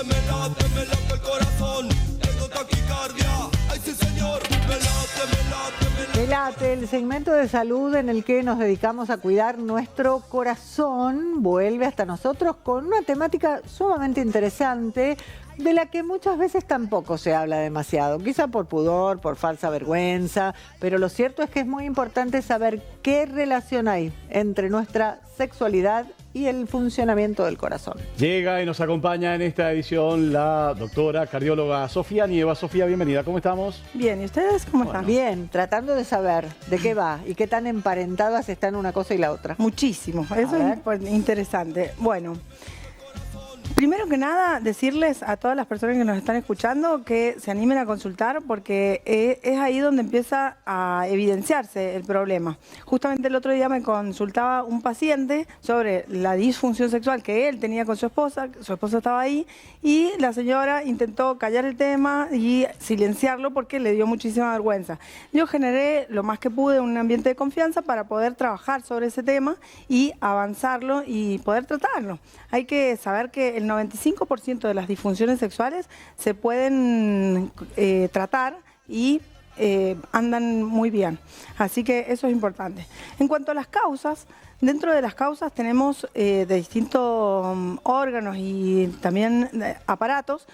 me late el corazón. Tengo taquicardia, ay sí señor. Me late. Me late, el segmento de salud en el que nos dedicamos a cuidar nuestro corazón vuelve hasta nosotros con una temática sumamente interesante de la que muchas veces tampoco se habla demasiado, quizá por pudor, por falsa vergüenza, pero lo cierto es que es muy importante saber qué relación hay entre nuestra sexualidad y el funcionamiento del corazón. Llega y nos acompaña en esta edición la doctora cardióloga Sofía Nieva. Sofía, bienvenida, ¿cómo estamos? Bien, ¿y ustedes cómo están? Bien, tratando de saber de qué va y qué tan emparentadas están una cosa y la otra. Muchísimo, eso es interesante. Bueno, primero que nada, decirles a todas las personas que nos están escuchando que se animen a consultar porque es ahí donde empieza a evidenciarse el problema. Justamente el otro día me consultaba un paciente sobre la disfunción sexual que él tenía con su esposa estaba ahí y la señora intentó callar el tema y silenciarlo porque le dio muchísima vergüenza. Yo generé lo más que pude un ambiente de confianza para poder trabajar sobre ese tema y avanzarlo y poder tratarlo. Hay que saber que el 95% de las disfunciones sexuales se pueden tratar y andan muy bien. Así que eso es importante. En cuanto a las causas, dentro de las causas tenemos de distintos órganos y también aparatos.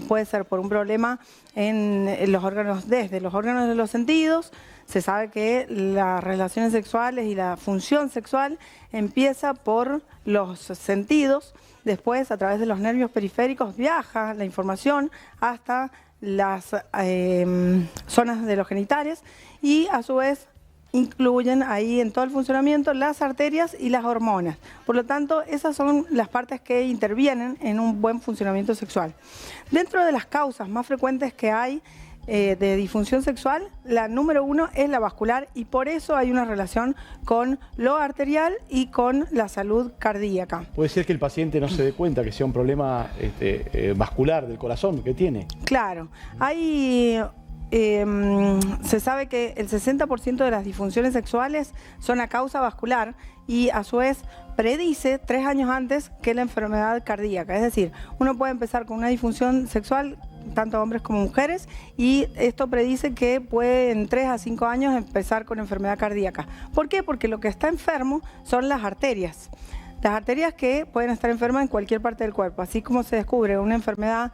Puede ser por un problema en los órganos, desde los órganos de los sentidos. Se sabe que las relaciones sexuales y la función sexual empieza por los sentidos, después a través de los nervios periféricos viaja la información hasta las zonas de los genitales y a su vez incluyen ahí en todo el funcionamiento las arterias y las hormonas. Por lo tanto, esas son las partes que intervienen en un buen funcionamiento sexual. Dentro de las causas más frecuentes que hay de disfunción sexual, la número 1 es la vascular y por eso hay una relación con lo arterial y con la salud cardíaca. Puede ser que el paciente no se dé cuenta que sea un problema vascular del corazón que tiene. Claro, se sabe que el 60% de las disfunciones sexuales son a causa vascular y a su vez predice 3 años antes que la enfermedad cardíaca. Es decir, uno puede empezar con una disfunción sexual tanto hombres como mujeres, y esto predice que puede en 3 a 5 años empezar con enfermedad cardíaca. ¿Por qué? Porque lo que está enfermo son las arterias. Las arterias que pueden estar enfermas en cualquier parte del cuerpo. Así como se descubre una enfermedad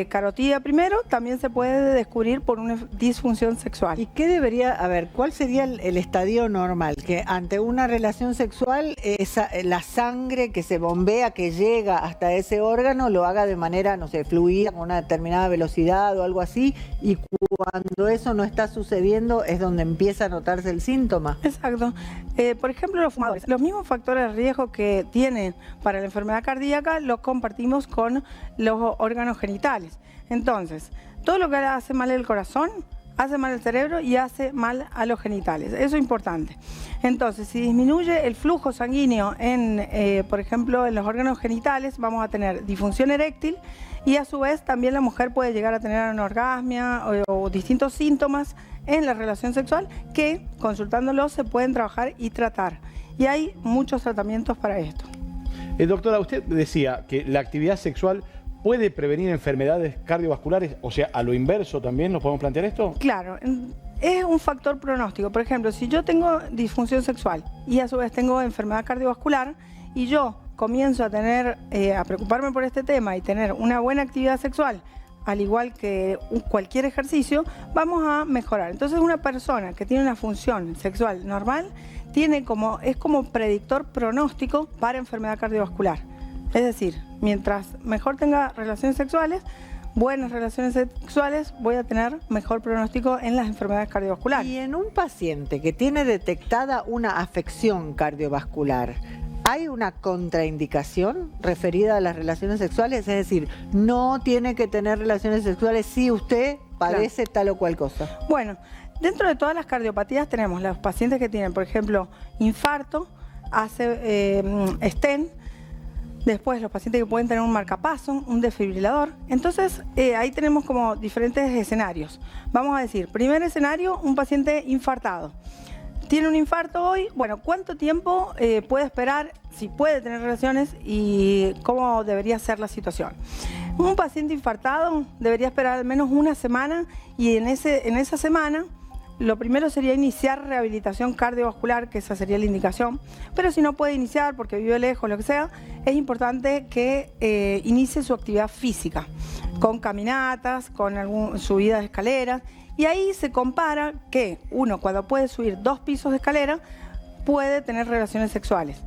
carotídea primero, también se puede descubrir por una disfunción sexual. ¿Y qué debería, cuál sería el estadio normal? Que ante una relación sexual, la sangre que se bombea, que llega hasta ese órgano, lo haga de manera, no sé, fluida, con una determinada velocidad o algo así, y cuando eso no está sucediendo es donde empieza a notarse el síntoma. Exacto. Por ejemplo, los fumadores. Los mismos factores de riesgo que tienen para la enfermedad cardíaca los compartimos con los órganos genitales. Entonces, todo lo que hace mal el corazón, hace mal el cerebro y hace mal a los genitales. Eso es importante. Entonces, si disminuye el flujo sanguíneo por ejemplo, en los órganos genitales, vamos a tener disfunción eréctil y a su vez también la mujer puede llegar a tener anorgasmia o distintos síntomas en la relación sexual que, consultándolos, se pueden trabajar y tratar. Y hay muchos tratamientos para esto. Doctora, usted decía que la actividad sexual ¿puede prevenir enfermedades cardiovasculares? O sea, a lo inverso también, ¿nos podemos plantear esto? Claro, es un factor pronóstico. Por ejemplo, si yo tengo disfunción sexual y a su vez tengo enfermedad cardiovascular y yo comienzo a preocuparme por este tema y tener una buena actividad sexual, al igual que cualquier ejercicio, vamos a mejorar. Entonces, una persona que tiene una función sexual normal es como predictor pronóstico para enfermedad cardiovascular. Es decir, mientras mejor tenga relaciones sexuales, buenas relaciones sexuales, voy a tener mejor pronóstico en las enfermedades cardiovasculares. Y en un paciente que tiene detectada una afección cardiovascular, ¿hay una contraindicación referida a las relaciones sexuales? Es decir, no tiene que tener relaciones sexuales si usted padece tal o cual cosa. Bueno, dentro de todas las cardiopatías tenemos los pacientes que tienen, por ejemplo, infarto, stent. Después los pacientes que pueden tener un marcapaso, un desfibrilador. Entonces ahí tenemos como diferentes escenarios. Vamos a decir, primer escenario, un paciente infartado. Tiene un infarto hoy, bueno, ¿cuánto tiempo puede esperar, si puede tener relaciones y cómo debería ser la situación? Un paciente infartado debería esperar al menos una semana y en esa semana lo primero sería iniciar rehabilitación cardiovascular, que esa sería la indicación, pero si no puede iniciar porque vive lejos, lo que sea, es importante que inicie su actividad física, con caminatas, con subida de escaleras. Y ahí se compara que uno, cuando puede subir 2 pisos de escalera, puede tener relaciones sexuales.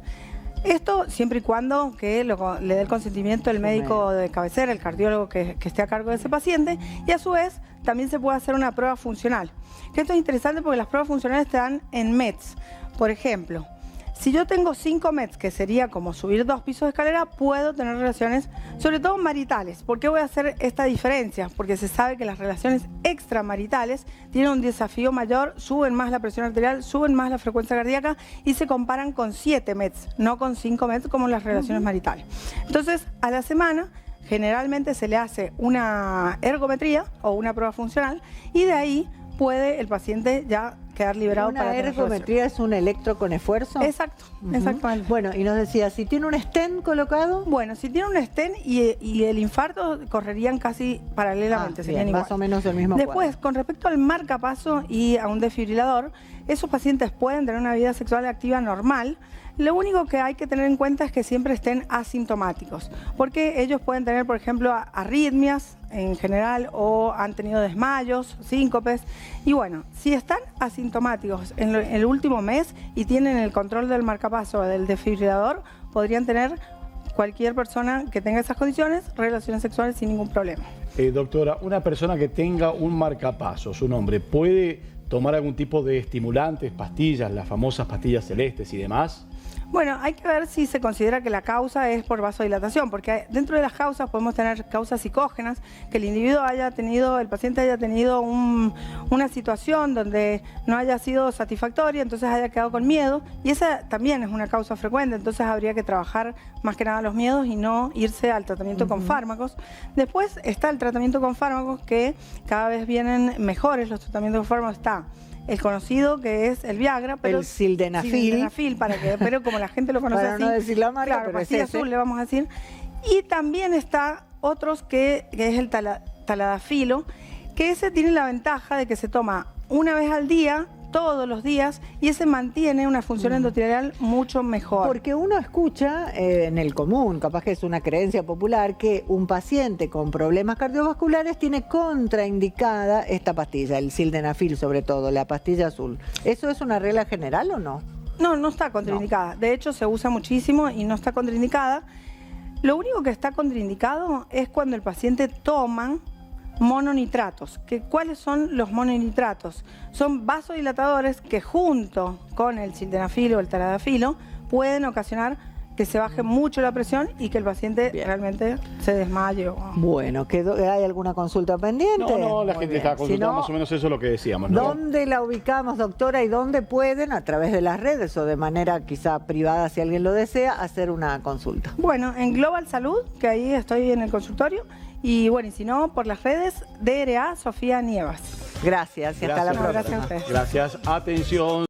Esto siempre y cuando que le dé el consentimiento el médico de cabecera, el cardiólogo que esté a cargo de ese paciente, y a su vez también se puede hacer una prueba funcional. Que esto es interesante porque las pruebas funcionales te dan en METs. Por ejemplo, si yo tengo 5 METs, que sería como subir 2 pisos de escalera, puedo tener relaciones, sobre todo maritales. ¿Por qué voy a hacer esta diferencia? Porque se sabe que las relaciones extramaritales tienen un desafío mayor, suben más la presión arterial, suben más la frecuencia cardíaca y se comparan con 7 METs, no con 5 METs como las relaciones maritales. Entonces, a la semana generalmente se le hace una ergometría o una prueba funcional y de ahí puede el paciente ya quedar liberado para tener relaciones. ¿Una ergometría es un electro con esfuerzo? Exacto, exactamente. Bueno, y nos decía, si tiene un stent colocado... Bueno, si tiene un stent y el infarto correrían casi paralelamente, serían igual. Más o menos el mismo Después, cuadro. con respecto al marcapaso y a un desfibrilador, esos pacientes pueden tener una vida sexual activa normal. Lo único que hay que tener en cuenta es que siempre estén asintomáticos, porque ellos pueden tener, por ejemplo, arritmias en general o han tenido desmayos, síncopes. Y bueno, si están asintomáticos en el último mes y tienen el control del marcapaso o del desfibrilador, podrían tener cualquier persona que tenga esas condiciones relaciones sexuales sin ningún problema. Doctora, una persona que tenga un marcapaso, su nombre, ¿puede tomar algún tipo de estimulantes, pastillas, las famosas pastillas celestes y demás? Bueno, hay que ver si se considera que la causa es por vasodilatación, porque dentro de las causas podemos tener causas psicógenas, que el individuo el paciente haya tenido una situación donde no haya sido satisfactoria, entonces haya quedado con miedo, y esa también es una causa frecuente, entonces habría que trabajar más que nada los miedos y no irse al tratamiento con fármacos. Después está el tratamiento con fármacos, que cada vez vienen mejores los tratamientos con fármacos. Está el conocido, que es el Viagra, pero el sildenafil. Sildenafil, pero como la gente lo conoce para así, no decir la marca, claro, pero pastilla es ese. azul le vamos a decir. Y también está otros que es el taladafilo, que ese tiene la ventaja de que se toma una vez al día, todos los días, y ese mantiene una función endotelial mucho mejor. Porque uno escucha en el común, capaz que es una creencia popular, que un paciente con problemas cardiovasculares tiene contraindicada esta pastilla, el sildenafil sobre todo, la pastilla azul. ¿Eso es una regla general o no? No, no está contraindicada. De hecho, se usa muchísimo y no está contraindicada. Lo único que está contraindicado es cuando el paciente toma mononitratos. ¿Cuáles son los mononitratos? Son vasodilatadores que junto con el sildenafil o el taladafilo pueden ocasionar que se baje mucho la presión y que el paciente realmente se desmaye. Bueno, ¿hay alguna consulta pendiente? No, la gente está consultando, Si no, más o menos eso es lo que decíamos, ¿no? ¿dónde la ubicamos, doctora? ¿Y dónde pueden, a través de las redes o de manera quizá privada, si alguien lo desea, hacer una consulta? Bueno, en Global Salud, que ahí estoy en el consultorio, y bueno, y si no, por las redes, DRA Sofía Nievas. Gracias y hasta la próxima. Gracias a ustedes. Gracias. Atención.